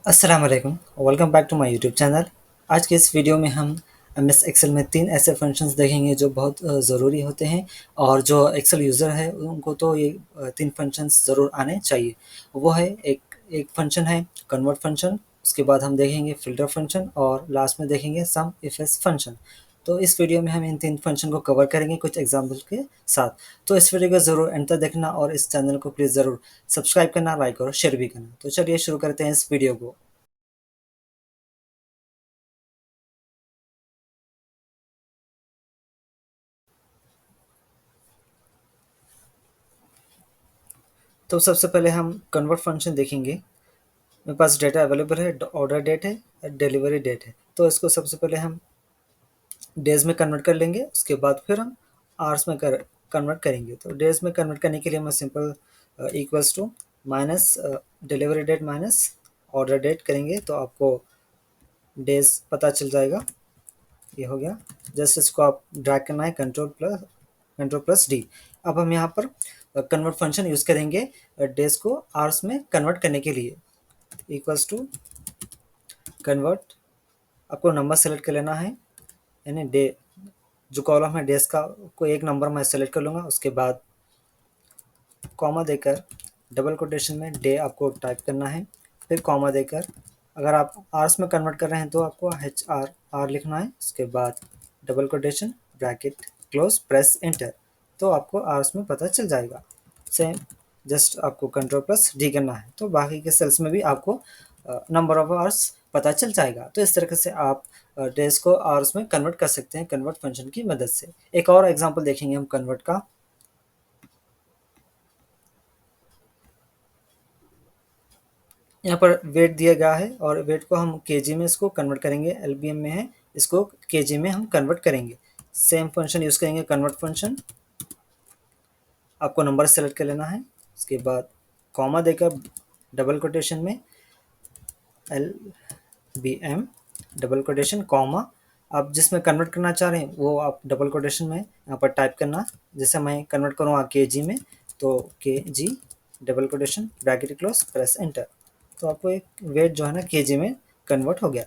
अस्सलाम वालेकुम। Welcome back to my YouTube channel. आज के इस वीडियो में हम एमएस एक्सेल में 3 ऐसे फंक्शंस देखेंगे जो बहुत ज़रूरी होते हैं और जो एक्सेल यूज़र है उनको तो ये 3 फंक्शंस ज़रूर आने चाहिए। वो है एक एक फंक्शन है कन्वर्ट फंक्शन, उसके बाद हम देखेंगे फ़िल्टर फंक्शन और लास्ट में देखेंगे सम इफ-एल्से फंक्शन। तो इस वीडियो में हम इन 3 फंक्शन को कवर करेंगे कुछ एग्ज़ाम्पल के साथ। तो इस वीडियो को ज़रूर एंड तक देखना और इस चैनल को प्लीज़ ज़रूर सब्सक्राइब करना, लाइक और शेयर भी करना। तो चलिए शुरू करते हैं इस वीडियो को। तो सबसे पहले हम कन्वर्ट फंक्शन देखेंगे। मेरे पास डेटा अवेलेबल है, ऑर्डर डेट है, डिलीवरी डेट है। तो इसको सबसे पहले हम डेज़ में कन्वर्ट कर लेंगे, उसके बाद फिर हम आवर्स में कन्वर्ट करेंगे। तो डेज़ में कन्वर्ट करने के लिए हम simple equals to minus delivery date minus order date करेंगे तो आपको डेज़ पता चल जाएगा। ये हो गया। जस्ट इसको आप ड्रैग करना है कंट्रोल प्लस डी। अब हम यहाँ पर कन्वर्ट फंक्शन यूज़ करेंगे डेज को आवर्स में कन्वर्ट करने के लिए। इक्वल्स टू कन्वर्ट, आपको नंबर सेलेक्ट कर लेना है, यानी डे जो कॉलम है डेज का कोई एक नंबर मैं सेलेक्ट कर लूँगा। उसके बाद कॉमा देकर डबल कोटेशन में डे आपको टाइप करना है, फिर कॉमा देकर अगर आप आवर्स में कन्वर्ट कर रहे हैं तो आपको आर लिखना है। उसके बाद double quotation bracket close press enter, तो आपको आवर्स में पता चल जाएगा। सेम जस्ट आपको कंट्रोल प्लस डी करना है तो बाकी के सेल्स में भी आपको नंबर ऑफ आवर्स पता चल जाएगा। तो इस तरीके से आप डेज को आवर्स में कन्वर्ट कर सकते हैं कन्वर्ट फंक्शन की मदद से। एक और एग्जांपल देखेंगे हम कन्वर्ट का। यहाँ पर वेट दिया गया है और वेट को हम केजी में इसको कन्वर्ट करेंगे, एलबीएम में है, इसको केजी में हम कन्वर्ट करेंगे। सेम फंक्शन यूज़ करेंगे कन्वर्ट फंक्शन। आपको नंबर सेलेक्ट कर लेना है, उसके बाद कॉमा देकर डबल कोटेशन में L B M double quotation comma, आप जिसमें कन्वर्ट करना चाह रहे हैं वो आप डबल कोटेशन में यहाँ पर टाइप करना। जैसे मैं कन्वर्ट करूँगा के जी में तो K G double quotation bracket close press enter, तो आपको एक वेट जो है ना केजी में कन्वर्ट हो गया।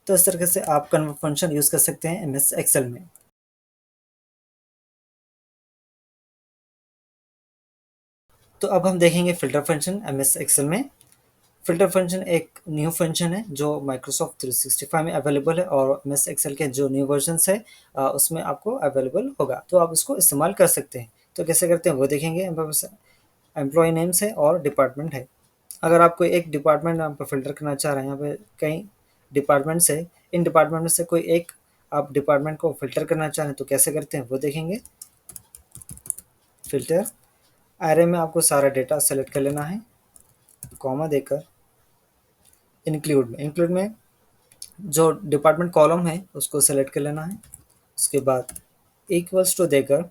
तो इस तरीके से आप कन्वर्ट फंक्शन यूज़ कर सकते हैं एमएस एक्सेल में। तो अब हम देखेंगे फ़िल्टर फंक्शन एमएस एक्सेल में। फ़िल्टर फंक्शन एक न्यू फंक्शन है जो माइक्रोसॉफ्ट 365 में अवेलेबल है और एमएस एक्सेल के जो न्यू वर्जन्स है उसमें आपको अवेलेबल होगा, तो आप उसको इस्तेमाल कर सकते हैं। तो कैसे करते हैं वो देखेंगे। एम्प्लॉय नेम्स है और डिपार्टमेंट है। अगर आपको एक डिपार्टमेंट आप फ़िल्टर करना चाह रहे हैं, यहाँ पे कई डिपार्टमेंट्स है, इन डिपार्टमेंट में से कोई एक आप डिपार्टमेंट को फ़िल्टर करना चाह रहे हैं तो कैसे करते हैं वो देखेंगे। फ़िल्टर एरे में आपको सारा डेटा सेलेक्ट कर लेना है, कॉमा देकर इंक्लूड में जो डिपार्टमेंट कॉलम है उसको सेलेक्ट कर लेना है। उसके बाद इक्वल्स टू देकर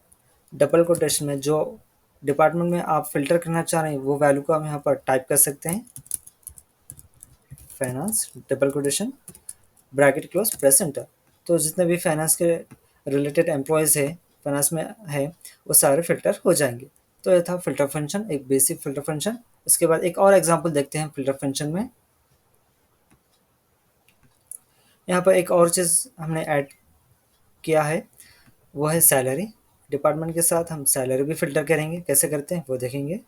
डबल कोटेशन में जो डिपार्टमेंट में आप फ़िल्टर करना चाह रहे हैं वो वैल्यू को हम यहाँ पर टाइप कर सकते हैं, finance double quotation bracket close press enter. तो जितने भी फाइनेंस के रिलेटेड एम्प्लॉयज़ है फाइनेंस में है वो सारे फ़िल्टर हो जाएंगे। तो ये था फ़िल्टर फंक्शन, एक बेसिक फ़िल्टर फंक्शन। इसके बाद एक और एग्जांपल देखते हैं फ़िल्टर फंक्शन में। यहाँ पर एक और चीज़ हमने ऐड किया है, वो है सैलरी। डिपार्टमेंट के साथ हम सैलरी भी फ़िल्टर करेंगे, कैसे करते हैं वो देखेंगे।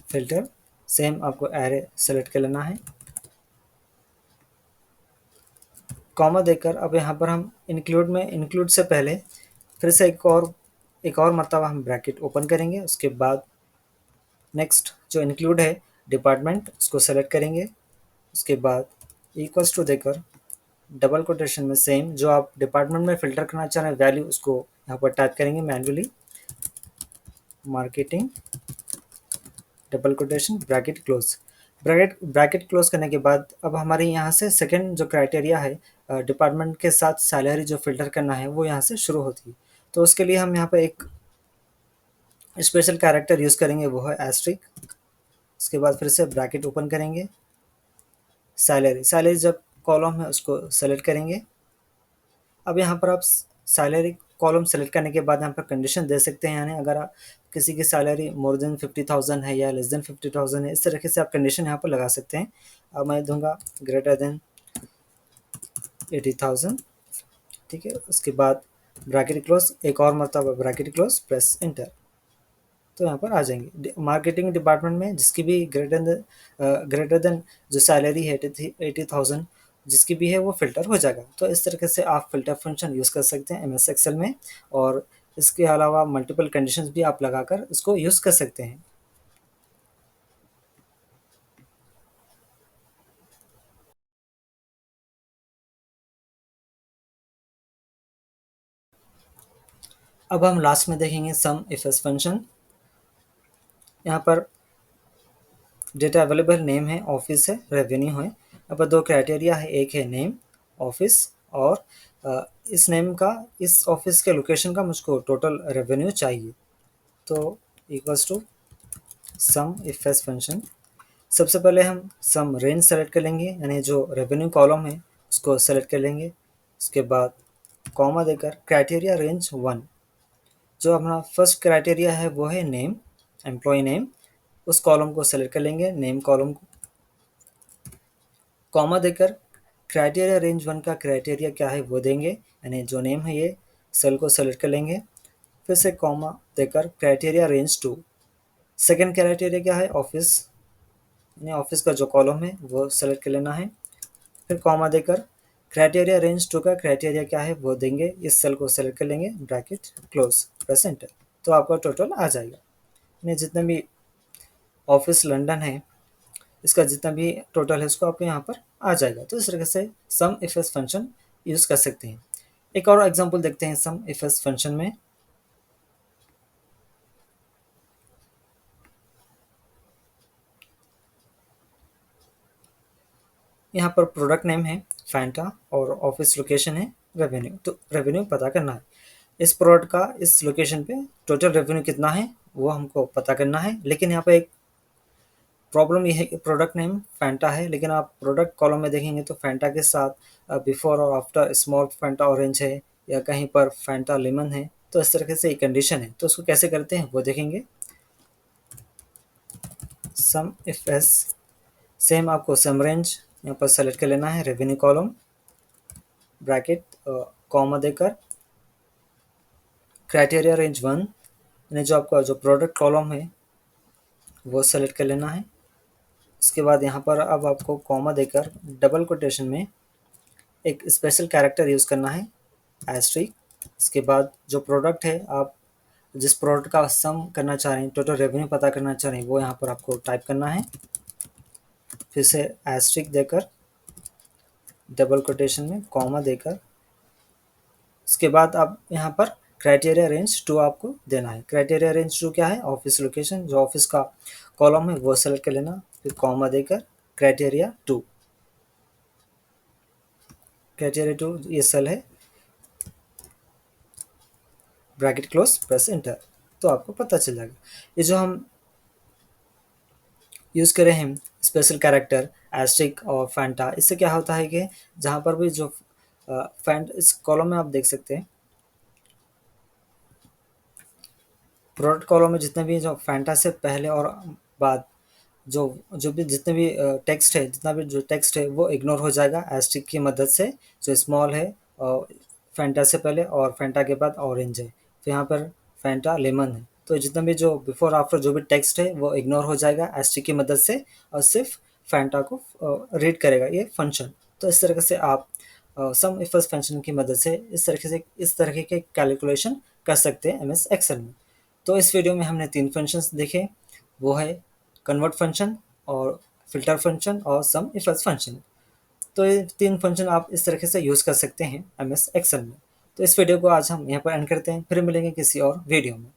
फ़िल्टर सेम आपको एरे सेलेक्ट कर लेना है, कॉमा देकर अब यहाँ पर हम इंक्लूड से पहले फिर से एक और मतलब हम ब्रैकेट ओपन करेंगे। उसके बाद नेक्स्ट जो इंक्लूड है डिपार्टमेंट उसको सेलेक्ट करेंगे। उसके बाद इक्वल्स टू देकर डबल कोटेशन में सेम जो आप डिपार्टमेंट में फ़िल्टर करना चाह रहे हैं वैल्यू उसको यहाँ पर टाइप करेंगे manually, marketing double quotation bracket close करने के बाद अब हमारे यहाँ से सेकंड जो क्राइटेरिया है डिपार्टमेंट के साथ सैलरी जो फ़िल्टर करना है वो यहाँ से शुरू होती है। तो उसके लिए हम यहाँ पे एक स्पेशल कैरेक्टर यूज़ करेंगे, वो है एस्ट्रिक। उसके बाद फिर से ब्रैकेट ओपन करेंगे, सैलरी जब कॉलम है उसको सेलेक्ट करेंगे। अब यहाँ पर आप सैलरी कॉलम सेलेक्ट करने के बाद यहाँ पर कंडीशन दे सकते हैं, यानी अगर आप किसी की सैलरी मोर देन 50,000 है या लेस देन 50,000 है, इस तरीके से आप कंडीशन यहाँ पर लगा सकते हैं। अब मैं दूंगा ग्रेटर देन 80,000, ठीक है। उसके बाद ब्रैकेट क्लोज, एक और मरतबा ब्रैकेट क्लोज, प्रेस एंटर, तो यहाँ पर आ जाएंगे। मार्केटिंग डिपार्टमेंट में जिसकी भी ग्रेटर देन जो सैलरी है 80,000 जिसकी भी है वो फ़िल्टर हो जाएगा। तो इस तरीके से आप फ़िल्टर फंक्शन यूज़ कर सकते हैं एमएस एक्सेल में, और इसके अलावा मल्टीपल कंडीशंस भी आप लगाकर इसको यूज़ कर सकते हैं। अब हम लास्ट में देखेंगे सम इफ एस फंक्शन। यहाँ पर डेटा अवेलेबल नेम है, ऑफिस है, रेवेन्यू है। अब दो क्राइटेरिया है, एक है नेम ऑफिस, और इस नेम का, इस ऑफिस के लोकेशन का मुझको टोटल रेवेन्यू चाहिए। तो equals to sum if s function. सबसे पहले हम सम रेंज सेलेक्ट कर लेंगे, यानी जो रेवेन्यू कॉलम है उसको सेलेक्ट कर लेंगे। उसके बाद कॉमा देकर क्राइटेरिया रेंज 1, जो अपना फर्स्ट क्राइटेरिया है वो है नेम, एम्प्लॉय नेम, उस कॉलम को सेलेक्ट कर लेंगे, नेम कॉलम को। कॉमा देकर क्राइटेरिया रेंज 1 का क्राइटेरिया क्या है वो देंगे, यानी जो नेम है ये सेल को सेलेक्ट कर लेंगे। फिर से कॉमा देकर क्राइटेरिया रेंज 2, सेकेंड क्राइटेरिया क्या है, ऑफिस, यानी ऑफिस का जो कॉलम है वो सेलेक्ट कर लेना है। फिर कॉमा देकर क्राइटेरिया रेंज 2 का क्राइटेरिया क्या है वो देंगे, इस सेल को सेलेक्ट कर लेंगे, ब्रैकेट क्लोज, प्रेस एंटर, तो आपका टोटल आ जाएगा। यानी जितने भी ऑफिस लंदन है इसका जितना भी टोटल है उसको आपको यहाँ पर आ जाएगा। तो इस तरीके से सम इफ एस फंक्शन यूज़ कर सकते हैं। एक और एग्जांपल देखते हैं सम इफ एस फंक्शन में। यहाँ पर प्रोडक्ट नेम है फैंटा और ऑफिस लोकेशन है रेवेन्यू, तो रेवेन्यू पता करना है। इस प्रोडक्ट का इस लोकेशन पे टोटल रेवेन्यू कितना है वो हमको पता करना है। लेकिन यहाँ पे एक प्रॉब्लम ये है कि प्रोडक्ट नेम फैंटा है, लेकिन आप प्रोडक्ट कॉलम में देखेंगे तो फैंटा के साथ बिफोर और आफ्टर स्मॉल फैंटा ऑरेंज है, या कहीं पर फैंटा लेमन है। तो इस तरीके से एक कंडीशन है, तो उसको कैसे करते हैं वो देखेंगे। सम इफ एस, सेम आपको सम रेंज यहाँ पर सेलेक्ट कर लेना है, रेवेन्यू कॉलम, ब्रैकेट कॉमा देकर क्राइटेरिया रेंज 1, यानी जो आपका जो प्रोडक्ट कॉलम है वो सेलेक्ट कर लेना है। उसके बाद यहाँ पर अब आपको कॉमा देकर डबल कोटेशन में एक स्पेशल कैरेक्टर यूज़ करना है, एस्ट्रिक। इसके बाद जो प्रोडक्ट है, आप जिस प्रोडक्ट का सम करना चाह रहे हैं, टोटल रेवेन्यू पता करना चाह रहे हैं, वो यहाँ पर आपको टाइप करना है। फिर से एस्ट्रिक देकर डबल कोटेशन में कॉमा देकर, उसके बाद आप यहाँ पर क्राइटेरिया रेंज 2 आपको देना है। क्राइटेरिया रेंज 2 क्या है, ऑफिस लोकेशन, जो ऑफिस का कॉलम है वो सेलेक्ट कर लेना, फिर कॉमा देकर क्राइटेरिया 2, क्राइटेरिया 2 ये सेल है, ब्रैकेट क्लोज, प्रेस एंटर, तो आपको पता चल जाएगा। ये जो हम यूज़ करें हैं स्पेशल कैरेक्टर एस्ट्रिक और फैंटा, इससे क्या होता है कि जहाँ पर भी जो फैंट, इस कॉलम में आप देख सकते हैं प्रोडक्ट कॉलम में जितने भी जो फैंटा से पहले और बाद जो जो भी जितने भी टेक्स्ट है, जितना भी जो टेक्स्ट है वो इग्नोर हो जाएगा एस्ट्रिक की मदद से। जो स्मॉल है और फैंटा से पहले और फैंटा के बाद ऑरेंज है, तो यहाँ पर फैंटा लेमन है, तो जितना भी जो बिफोर आफ्टर जो भी टेक्स्ट है वो इग्नोर हो जाएगा एस्ट्रिक की मदद से, और सिर्फ फैंटा को रीड करेगा ये फंक्शन। तो इस तरीके से आप सम इफ फंक्शन की मदद से इस तरह के कैलकुलेशन कर सकते हैं एमएस एक्सेल में। तो इस वीडियो में हमने 3 फंक्शंस देखे, वो है कन्वर्ट फंक्शन और फिल्टर फंक्शन और सम इफ एल्स फंक्शन। तो ये 3 फंक्शन आप इस तरीके से यूज़ कर सकते हैं एमएस एक्सेल में। तो इस वीडियो को आज हम यहाँ पर एंड करते हैं, फिर मिलेंगे किसी और वीडियो में।